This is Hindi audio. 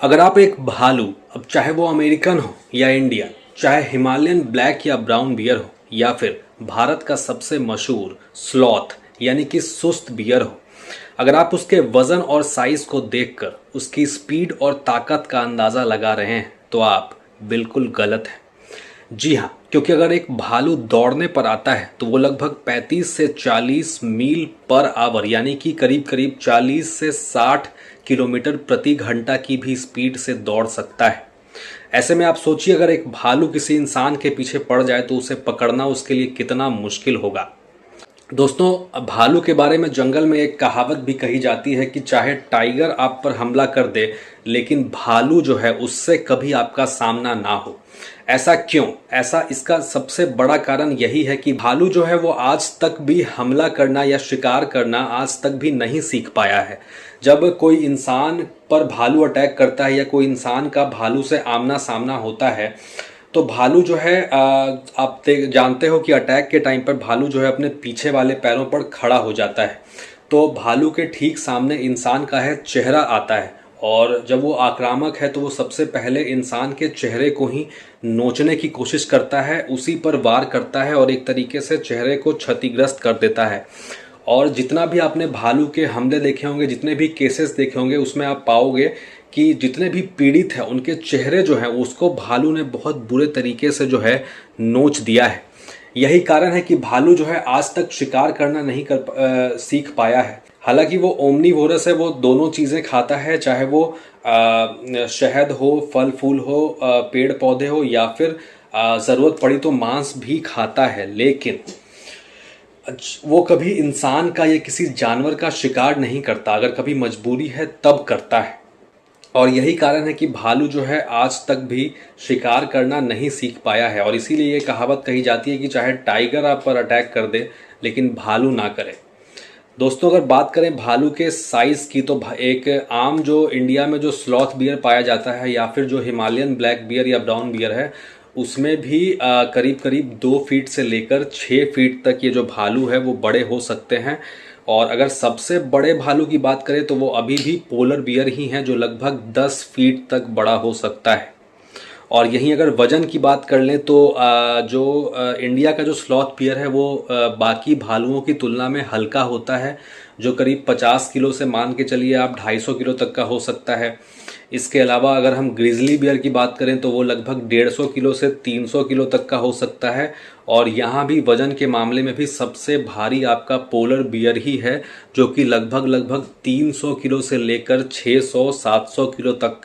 अगर आप एक भालू, अब चाहे वो अमेरिकन हो या इंडियन, चाहे हिमालयन ब्लैक या ब्राउन बियर हो, या फिर भारत का सबसे मशहूर स्लॉथ यानी कि सुस्त बियर हो, अगर आप उसके वजन और साइज को देखकर उसकी स्पीड और ताकत का अंदाज़ा लगा रहे हैं तो आप बिल्कुल गलत हैं। जी हाँ, क्योंकि अगर एक भालू दौड़ने पर आता है तो वो लगभग 35 से 40 मील पर आवर यानी कि करीब करीब 40 से 60 किलोमीटर प्रति घंटा की भी स्पीड से दौड़ सकता है। ऐसे में आप सोचिए, अगर एक भालू किसी इंसान के पीछे पड़ जाए तो उसे पकड़ना उसके लिए कितना मुश्किल होगा। दोस्तों, भालू के बारे में जंगल में एक कहावत भी कही जाती है कि चाहे टाइगर आप पर हमला कर दे, लेकिन भालू जो है उससे कभी आपका सामना ना हो। ऐसा क्यों? ऐसा इसका सबसे बड़ा कारण यही है कि भालू जो है वो आज तक भी हमला करना या शिकार करना आज तक भी नहीं सीख पाया है। जब कोई इंसान पर भालू अटैक करता है या कोई इंसान का भालू से आमना सामना होता है तो भालू जो है आप जानते हो कि अटैक के टाइम पर भालू जो है अपने पीछे वाले पैरों पर खड़ा हो जाता है। तो भालू के ठीक सामने इंसान का है चेहरा आता है, और जब वो आक्रामक है तो वो सबसे पहले इंसान के चेहरे को ही नोचने की कोशिश करता है, उसी पर वार करता है और एक तरीके से चेहरे को क्षतिग्रस्त कर देता है। और जितना भी आपने भालू के हमले देखे होंगे, जितने भी केसेस देखे होंगे, उसमें आप पाओगे कि जितने भी पीड़ित हैं उनके चेहरे जो हैं उसको भालू ने बहुत बुरे तरीके से जो है नोच दिया है। यही कारण है कि भालू जो है आज तक शिकार करना नहीं सीख पाया है। हालांकि वो ओमनीवोरस है, वो दोनों चीज़ें खाता है, चाहे वो शहद हो, फल फूल हो, पेड़ पौधे हो, या फिर ज़रूरत पड़ी तो मांस भी खाता है, लेकिन वो कभी इंसान का या किसी जानवर का शिकार नहीं करता। अगर कभी मजबूरी है तब करता है। और यही कारण है कि भालू जो है आज तक भी शिकार करना नहीं सीख पाया है, और इसीलिए ये कहावत कही जाती है कि चाहे टाइगर आप पर अटैक कर दे लेकिन भालू ना करे। दोस्तों, अगर बात करें भालू के साइज़ की तो एक आम जो इंडिया में जो स्लॉथ बियर पाया जाता है या फिर जो हिमालयन ब्लैक बियर या ब्राउन बियर है, उसमें भी करीब करीब 2 फीट से लेकर 6 फीट तक ये जो भालू है वो बड़े हो सकते हैं। और अगर सबसे बड़े भालू की बात करें तो वो अभी भी पोलर बियर ही हैं, जो लगभग 10 फीट तक बड़ा हो सकता है। और यहीं अगर वज़न की बात कर लें तो इंडिया का जो स्लॉथ बियर है वो बाकी भालुओं की तुलना में हल्का होता है, जो करीब 50 किलो से मान के चलिए आप 250 किलो तक का हो सकता है। इसके अलावा अगर हम ग्रिजली बियर की बात करें तो वो लगभग 150 किलो से 300 किलो तक का हो सकता है। और यहाँ भी वज़न के मामले में भी सबसे भारी आपका पोलर बियर ही है, जो कि लगभग लगभग 300 किलो से लेकर 600-700 किलो तक